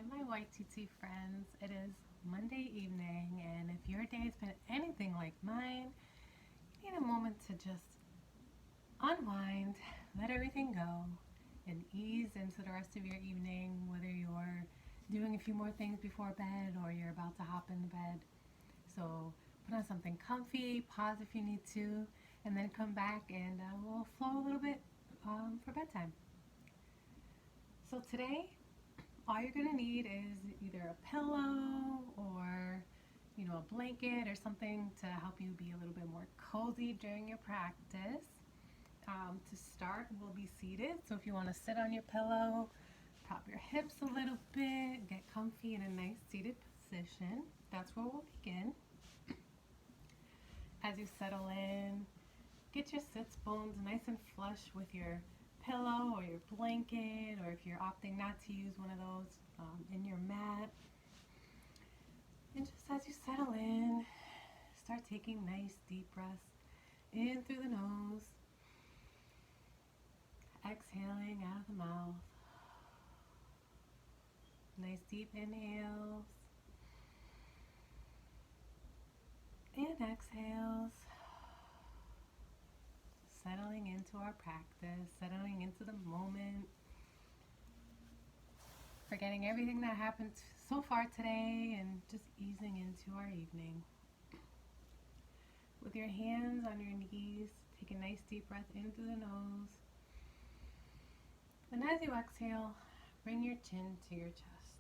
Hi, my white tutu friends. It is Monday evening, and if your day has been anything like mine, you need a moment to just unwind, let everything go, and ease into the rest of your evening, whether you're doing a few more things before bed or you're about to hop into bed. So put on something comfy, pause if you need to, and then come back and we'll flow a little bit for bedtime. So today, all you're gonna need is either a pillow or a blanket or something to help you be a little bit more cozy during your practice. To start, we'll be seated. So if you want to sit on your pillow, prop your hips a little bit, get comfy in a nice seated position. That's where we'll begin. As you settle in, get your sits bones nice and flush with your pillow or your blanket, or if you're opting not to use one of those, in your mat. And just as you settle in, start taking nice deep breaths in through the nose, exhaling out of the mouth. Nice deep inhales and exhales. Settling into our practice, settling into the moment, forgetting everything that happened so far today and just easing into our evening. With your hands on your knees, take a nice deep breath in through the nose. And as you exhale, bring your chin to your chest.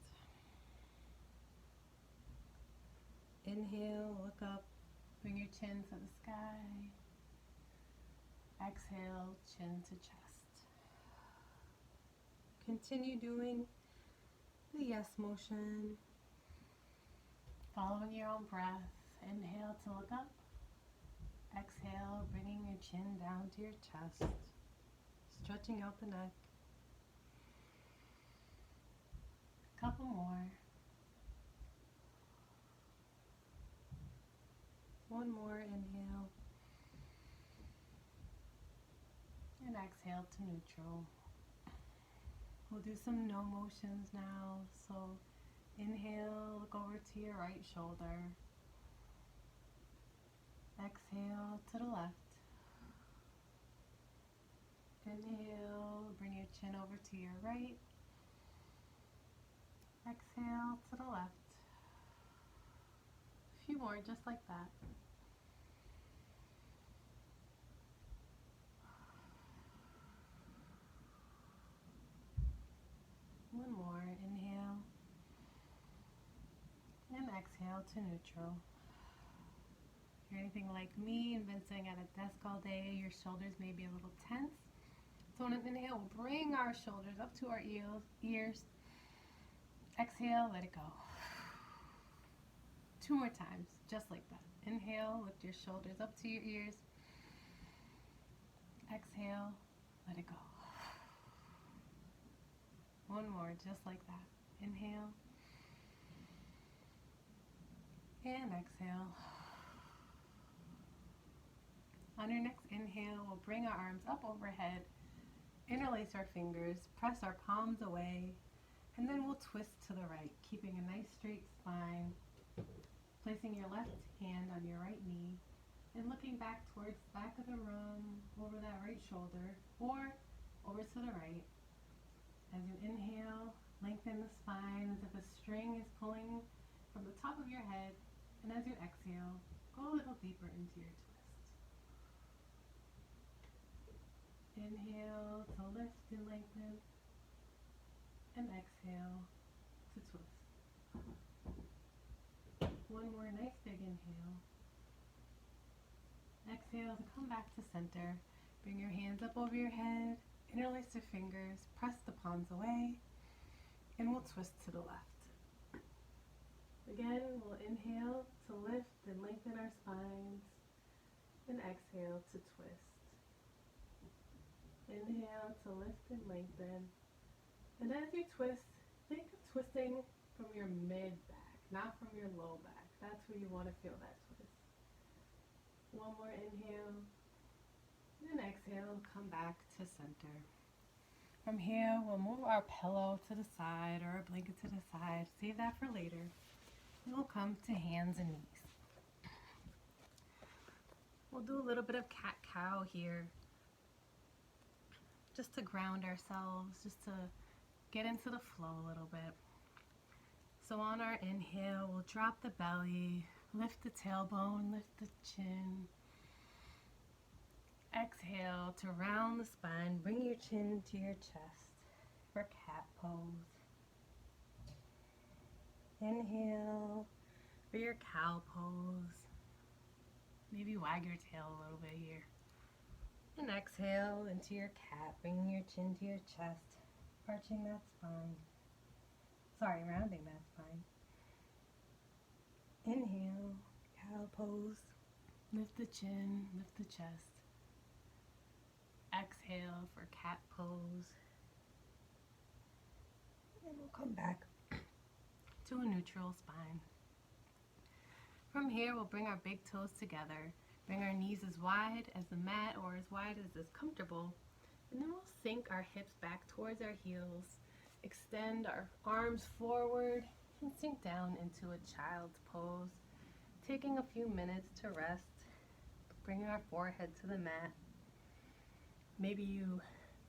Inhale, look up, bring your chin to the sky. Exhale, chin to chest. Continue doing the yes motion, following your own breath. Inhale to look up. Exhale, bringing your chin down to your chest, stretching out the neck. A couple more. One more inhale. And exhale to neutral. We'll do some no motions now. So inhale, look over to your right shoulder. Exhale to the left. Inhale, bring your chin over to your right. Exhale to the left. A few more just like that. One more, inhale, and exhale to neutral. If you're anything like me and been sitting at a desk all day, your shoulders may be a little tense. So on an inhale, we'll bring our shoulders up to our ears. Exhale, let it go. Two more times, just like that. Inhale, lift your shoulders up to your ears. Exhale, let it go. One more, just like that. Inhale. And exhale. On your next inhale, we'll bring our arms up overhead, interlace our fingers, press our palms away, and then we'll twist to the right, keeping a nice straight spine, placing your left hand on your right knee, and looking back towards the back of the room, over that right shoulder, or over to the right. As you inhale, lengthen the spine as if a string is pulling from the top of your head. And as you exhale, go a little deeper into your twist. Inhale to lift and lengthen. And exhale to twist. One more nice big inhale. Exhale to come back to center. Bring your hands up over your head. Interlace your fingers, press the palms away, and we'll twist to the left. Again, we'll inhale to lift and lengthen our spines, and exhale to twist. Inhale to lift and lengthen. And as you twist, think of twisting from your mid back, not from your low back. That's where you want to feel that twist. One more inhale. And exhale, come back to center. From here, we'll move our pillow to the side or our blanket to the side. Save that for later. And we'll come to hands and knees. We'll do a little bit of cat-cow here, just to ground ourselves, just to get into the flow a little bit. So on our inhale, we'll drop the belly, lift the tailbone, lift the chin. Exhale to round the spine, bring your chin to your chest for cat pose. Inhale for your cow pose. Maybe wag your tail a little bit here. And exhale into your cat, bringing your chin to your chest, arching that spine. Sorry, rounding that spine. Inhale, cow pose. Lift the chin, lift the chest. Exhale for cat pose. And we'll come back to a neutral spine. From here, we'll bring our big toes together. Bring our knees as wide as the mat or as wide as is comfortable. And then we'll sink our hips back towards our heels. Extend our arms forward and sink down into a child's pose. Taking a few minutes to rest. Bring our forehead to the mat. Maybe you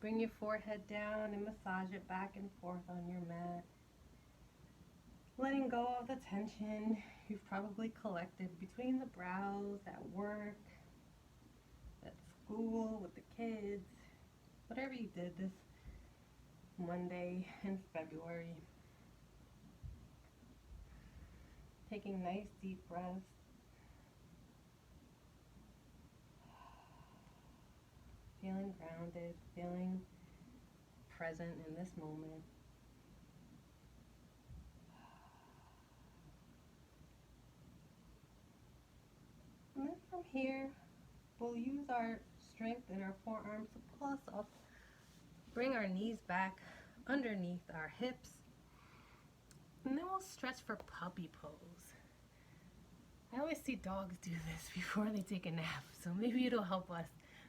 bring your forehead down and massage it back and forth on your mat. Letting go of the tension you've probably collected between the brows, at work, at school, with the kids, whatever you did this Monday in February. Taking nice deep breaths. Feeling grounded, feeling present in this moment. And then from here, we'll use our strength in our forearms to pull us up. Bring our knees back underneath our hips. And then we'll stretch for puppy pose. I always see dogs do this before they take a nap, so maybe it'll help us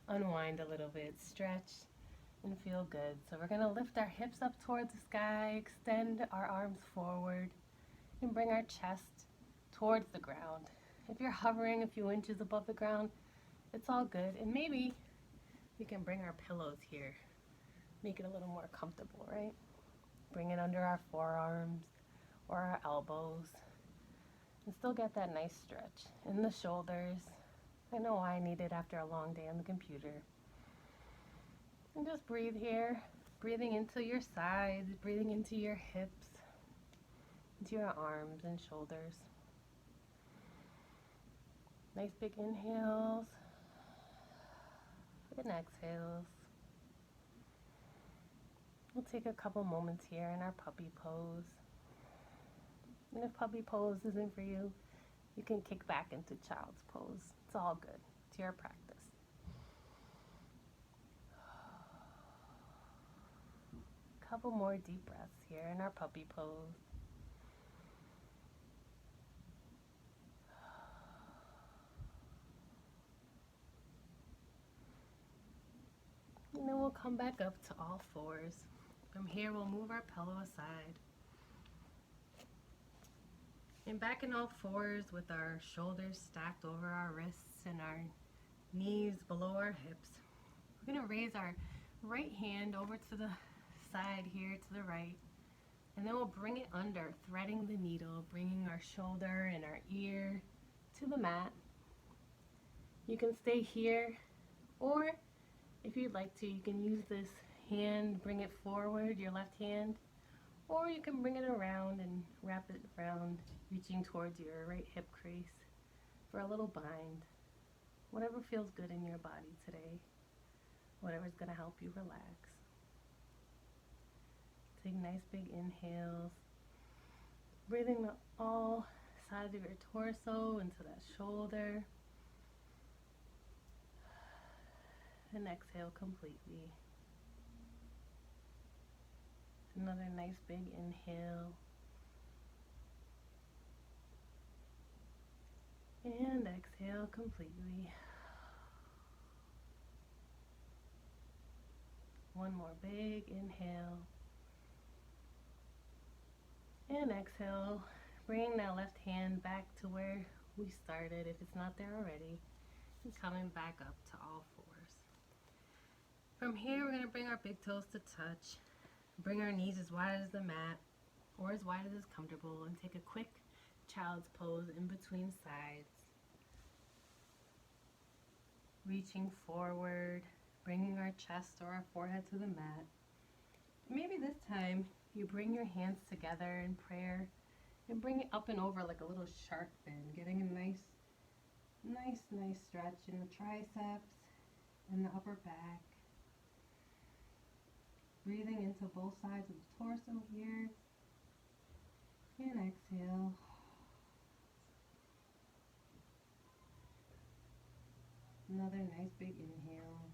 unwind a little bit, stretch, and feel good. So we're going to lift our hips up towards the sky, extend our arms forward, and bring our chest towards the ground. If you're hovering a few inches above the ground, it's all good. And maybe we can bring our pillows here, make it a little more comfortable, right? Bring it under our forearms or our elbows, and still get that nice stretch in the shoulders. I know I need it after a long day on the computer. And just breathe here, breathing into your sides, breathing into your hips, into your arms and shoulders. Nice big inhales and exhales. We'll take a couple moments here in our puppy pose. And if puppy pose isn't for you, you can kick back into child's pose. It's all good. It's your practice. Couple more deep breaths here in our puppy pose. And then we'll come back up to all fours. From here, we'll move our pillow aside. And back in all fours with our shoulders stacked over our wrists and our knees below our hips. We're going to raise our right hand over to the side here to the right. And then we'll bring it under, threading the needle, bringing our shoulder and our ear to the mat. You can stay here, or if you'd like to, you can use this hand, bring it forward, your left hand, or you can bring it around and wrap it around, reaching towards your right hip crease for a little bind. Whatever feels good in your body today, whatever's going to help you relax. Take nice big inhales, breathing all sides of your torso into that shoulder, and exhale completely. Another nice big inhale. And exhale completely. One more big inhale. And exhale, bringing that left hand back to where we started if it's not there already, and coming back up to all fours. From here, we're going to bring our big toes to touch, bring our knees as wide as the mat or as wide as is comfortable, and take a quick child's pose in between sides. Reaching forward, bringing our chest or our forehead to the mat. Maybe this time you bring your hands together in prayer and bring it up and over like a little shark fin, getting a nice stretch in the triceps and the upper back. Breathing into both sides of the torso here. And exhale. Another nice big inhale.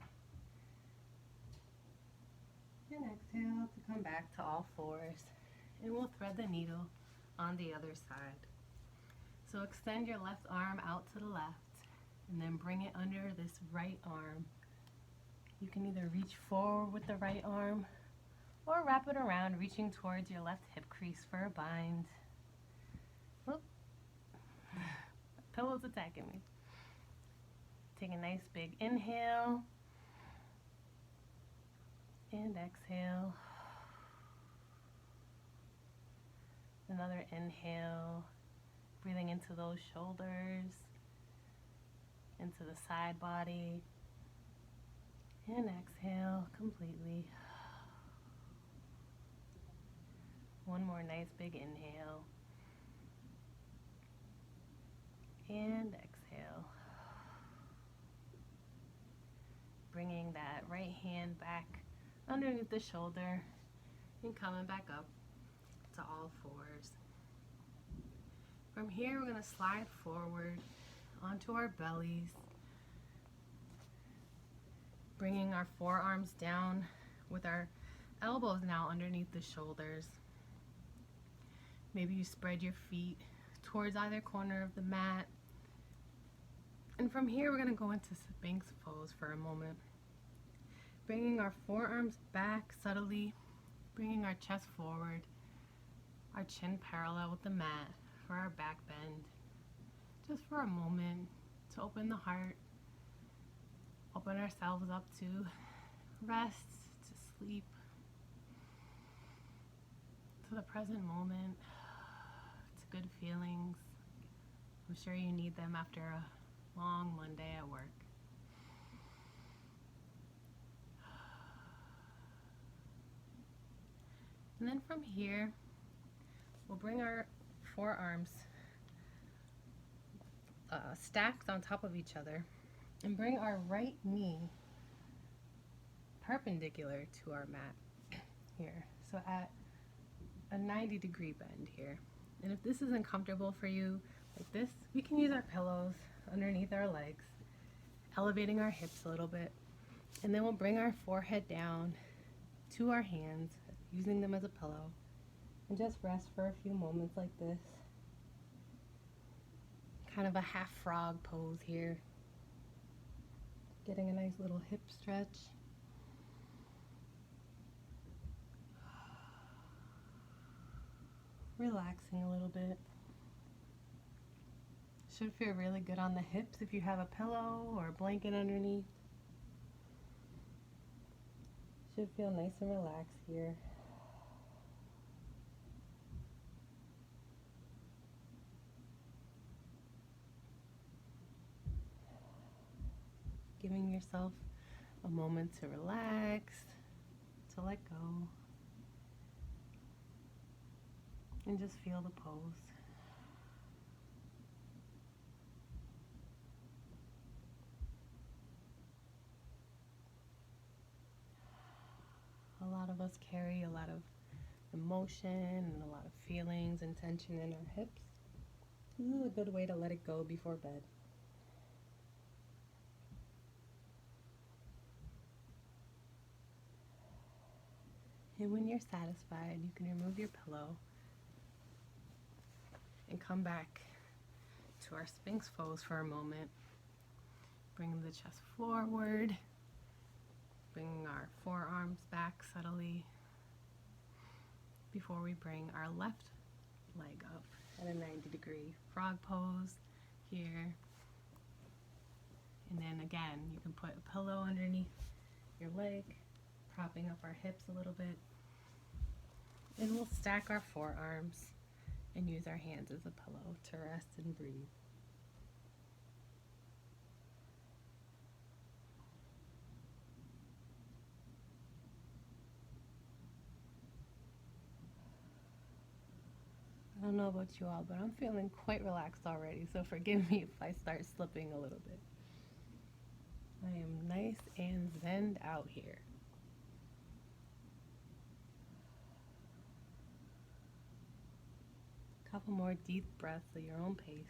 And exhale to come back to all fours. And we'll thread the needle on the other side. So extend your left arm out to the left and then bring it under this right arm. You can either reach forward with the right arm or wrap it around, reaching towards your left hip crease for a bind. Oop. Pillow's attacking me. Take a nice big inhale and exhale. Another inhale, breathing into those shoulders, into the side body, and exhale completely. One more nice big inhale and exhale. Bringing that right hand back underneath the shoulder and coming back up to all fours. From here, we're going to slide forward onto our bellies, bringing our forearms down with our elbows now underneath the shoulders. Maybe you spread your feet towards either corner of the mat. And from here, we're going to go into Sphinx pose for a moment. Bringing our forearms back subtly, bringing our chest forward, our chin parallel with the mat for our back bend. Just for a moment to open the heart, open ourselves up to rest, to sleep, to the present moment, to good feelings. I'm sure you need them after a long Monday at work. And then from here, we'll bring our forearms stacked on top of each other and bring our right knee perpendicular to our mat here. So at a 90-degree bend here. And if this isn't comfortable for you like this, we can use our pillows underneath our legs, elevating our hips a little bit. And then we'll bring our forehead down to our hands, using them as a pillow, and just rest for a few moments like this. Kind of a half frog pose here. Getting a nice little hip stretch. Relaxing a little bit. Should feel really good on the hips if you have a pillow or a blanket underneath. Should feel nice and relaxed here. Giving yourself a moment to relax, to let go, and just feel the pose. A lot of us carry a lot of emotion and a lot of feelings and tension in our hips. This is a good way to let it go before bed. And when you're satisfied, you can remove your pillow and come back to our Sphinx pose for a moment. Bring the chest forward, bringing our forearms back subtly before we bring our left leg up at a 90-degree frog pose here. And then again, you can put a pillow underneath your leg, propping up our hips a little bit. And we'll stack our forearms and use our hands as a pillow to rest and breathe. I don't know about you all, but I'm feeling quite relaxed already, so forgive me if I start slipping a little bit. I am nice and zenned out here. A couple more deep breaths at your own pace.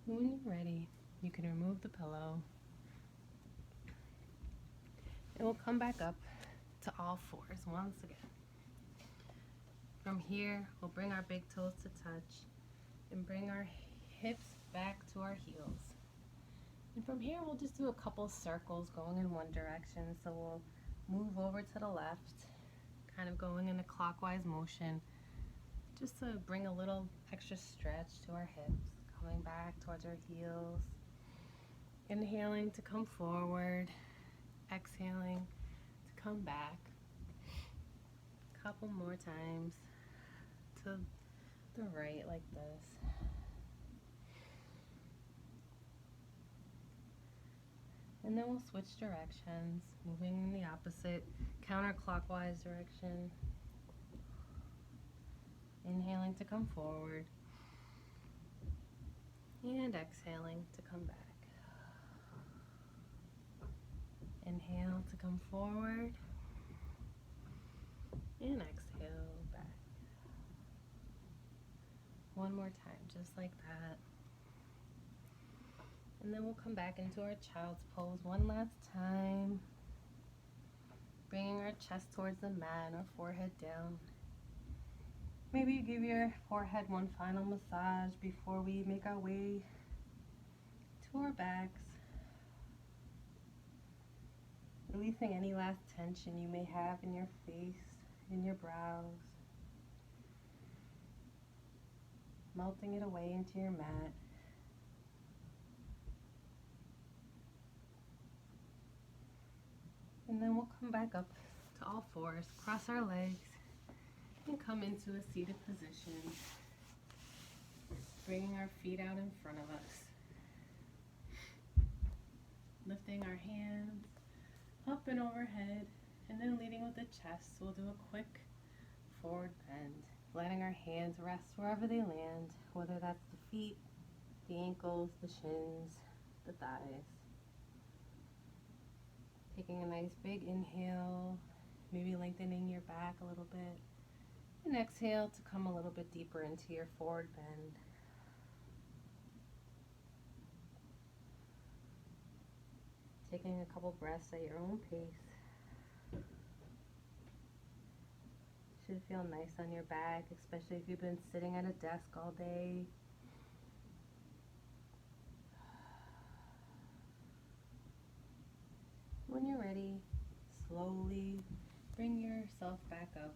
When you're ready, you can remove the pillow and we'll come back up to all fours once again. From here, we'll bring our big toes to touch and bring our hips back to our heels. And from here, we'll just do a couple circles going in one direction. So we'll move over to the left, kind of going in a clockwise motion, just to bring a little extra stretch to our hips. Coming back towards our heels, inhaling to come forward, exhaling to come back. A couple more times to the right like this. And then we'll switch directions, moving in the opposite counterclockwise direction. Inhaling to come forward. And exhaling to come back. Inhale to come forward. And exhale back. One more time, just like that. And then we'll come back into our child's pose one last time. Bringing our chest towards the mat, our forehead down. Maybe you give your forehead one final massage before we make our way to our backs. Releasing any last tension you may have in your face, in your brows. Melting it away into your mat. And then we'll come back up to all fours, cross our legs, and come into a seated position, bringing our feet out in front of us, lifting our hands up and overhead, and then leading with the chest. We'll do a quick forward bend, letting our hands rest wherever they land, whether that's the feet, the ankles, the shins, the thighs. Taking a nice big inhale, maybe lengthening your back a little bit. And exhale to come a little bit deeper into your forward bend. Taking a couple breaths at your own pace. Should feel nice on your back, especially if you've been sitting at a desk all day. When you're ready, slowly bring yourself back up.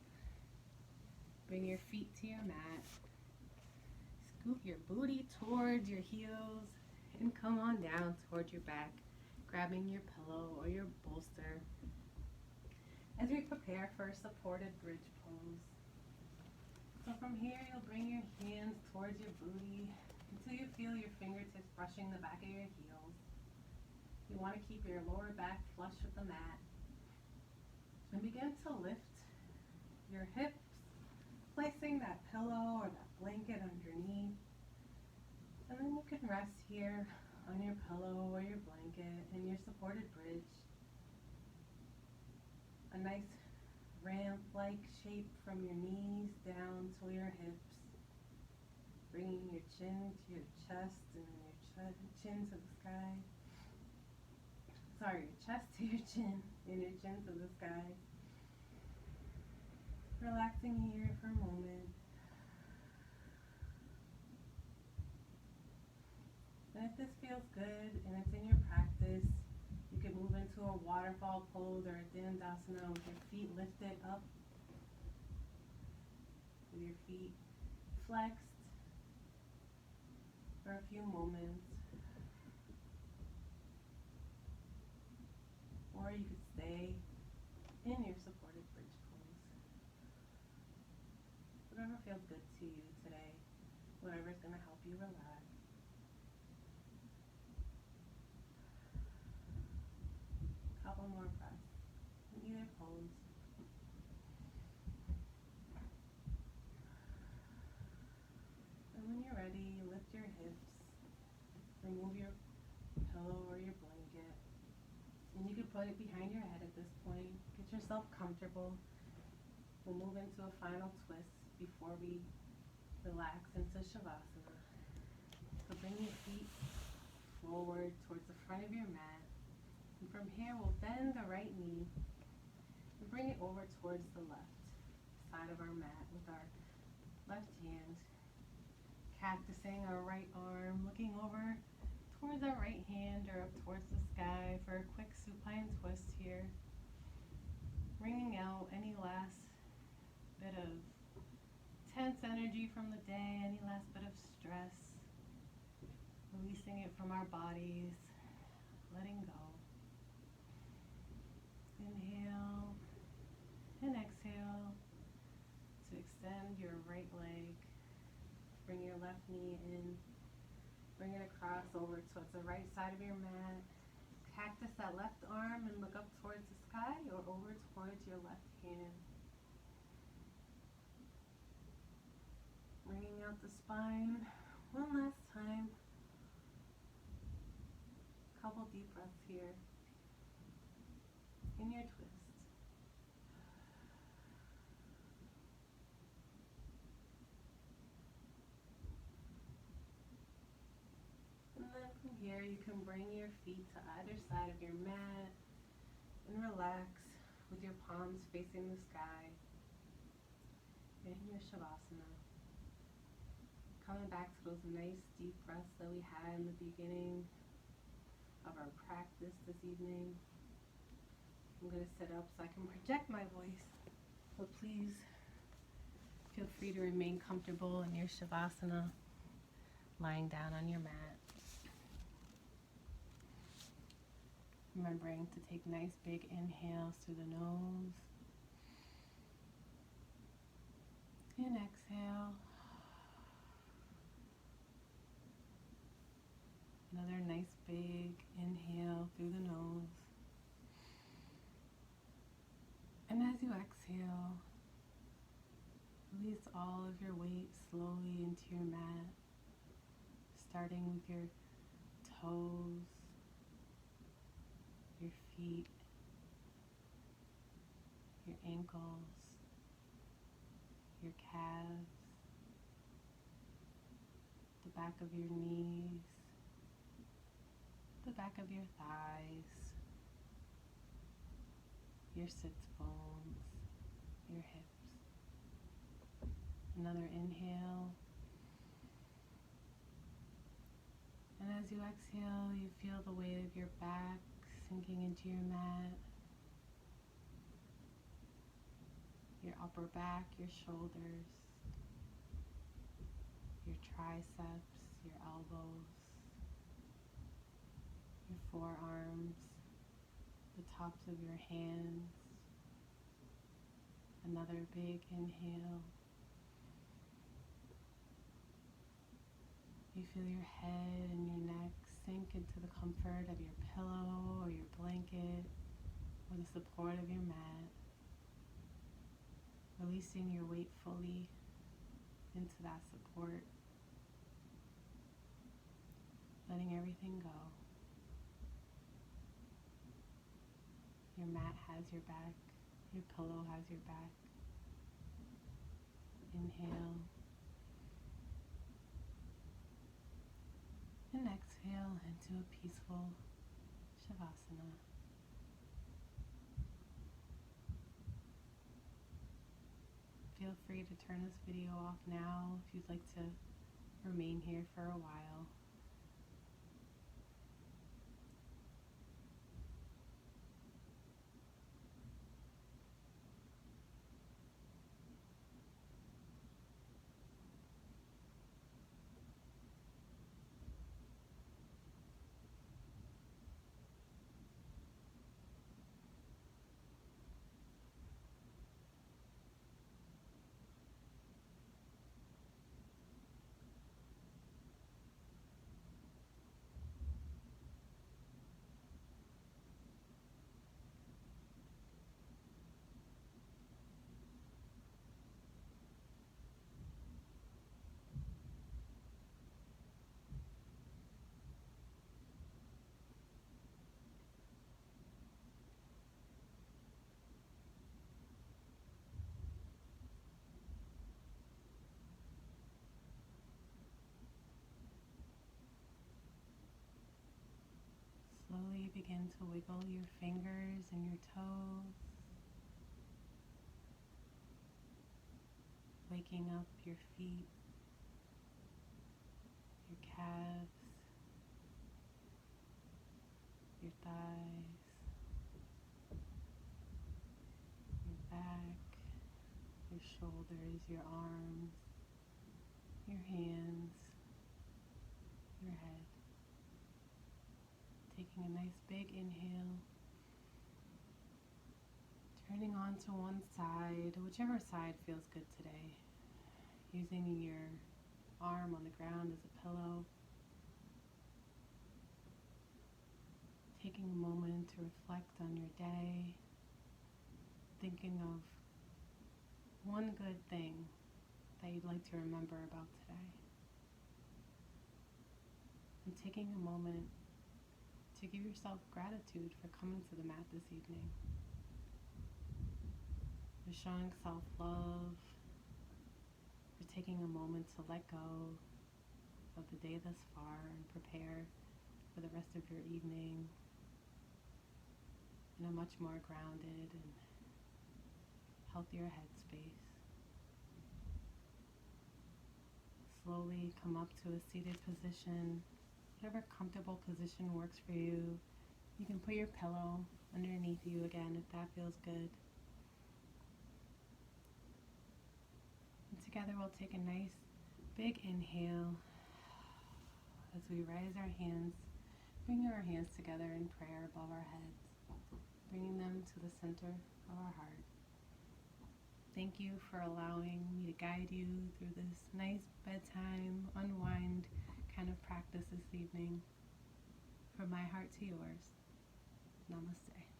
Bring your feet to your mat. Scoot your booty towards your heels and come on down towards your back, grabbing your pillow or your bolster as we prepare for a supported bridge pose. So from here, you'll bring your hands towards your booty until you feel your fingertips brushing the back of your heels. You want to keep your lower back flush with the mat. And begin to lift your hips, placing that pillow or that blanket underneath. And then you can rest here on your pillow or your blanket in your supported bridge. A nice ramp-like shape from your knees down to your hips. Bringing your chin to your chest and your chin to the sky. your chest to your chin and your chin to the sky. Relaxing here for a moment. And if this feels good and it's in your practice, you can move into a waterfall pose or a dandasana with your feet lifted up, with your feet flexed for a few moments. Or you could stay in your supported bridge pose. Whatever feels good to you today, whatever's going to help you relax. Couple more breaths in either pose. And when you're ready, lift your hips, remove your pillow or your blanket, and you can put it behind your head at this point. Get yourself comfortable. We'll move into a final twist before we relax into Shavasana. So bring your feet forward towards the front of your mat. And from here, we'll bend the right knee and bring it over towards the left side of our mat with our left hand, cactusing our right arm, looking over towards our right hand or up towards the sky for a quick supine twist here. Bringing out any last bit of tense energy from the day, any last bit of stress, releasing it from our bodies, letting go. Inhale and exhale to extend your right leg. Bring your left knee in. Bring it across over towards the right side of your mat. Cactus that left arm and look up towards the sky or over towards your left hand. Bringing out the spine one last time. Couple deep breaths here. In your twist. And then from here, you can bring your feet to either side of your mat and relax with your palms facing the sky in your Shavasana. Coming back to those nice deep breaths that we had in the beginning of our practice this evening. I'm going to sit up so I can project my voice. So please feel free to remain comfortable in your Shavasana, lying down on your mat. Remembering to take nice big inhales through the nose. And exhale. Another nice big inhale through the nose. And as you exhale, release all of your weight slowly into your mat, starting with your toes, your feet, your ankles, your calves, the back of your knees, the back of your thighs, your sits bones, your hips. Another inhale. And as you exhale, you feel the weight of your back sinking into your mat, your upper back, your shoulders, your triceps, your elbows, your forearms, the tops of your hands. Another big inhale. You feel your head and your neck sink into the comfort of your pillow or your blanket or the support of your mat, releasing your weight fully into that support, letting everything go. Your mat has your back, your pillow has your back. Inhale. And exhale into a peaceful Shavasana. feel free to turn this video off now if you'd like to remain here for a while. Slowly begin to wiggle your fingers and your toes, waking up your feet, your calves, your thighs, your back, your shoulders, your arms, your hands, your head. Taking a nice big inhale, turning on to one side, whichever side feels good today. Using your arm on the ground as a pillow. Taking a moment to reflect on your day. Thinking of one good thing that you'd like to remember about today. And taking a moment to give yourself gratitude for coming to the mat this evening. For showing self-love, for taking a moment to let go of the day thus far and prepare for the rest of your evening in a much more grounded and healthier headspace. Slowly come up to a seated position. Whatever comfortable position works for you. You can put your pillow underneath you again if that feels good. And together we'll take a nice big inhale as we raise our hands, bringing our hands together in prayer above our heads, bringing them to the center of our heart. Thank you for allowing me to guide you through this nice bedtime, unwind kind of practice this evening. From my heart to yours, namaste.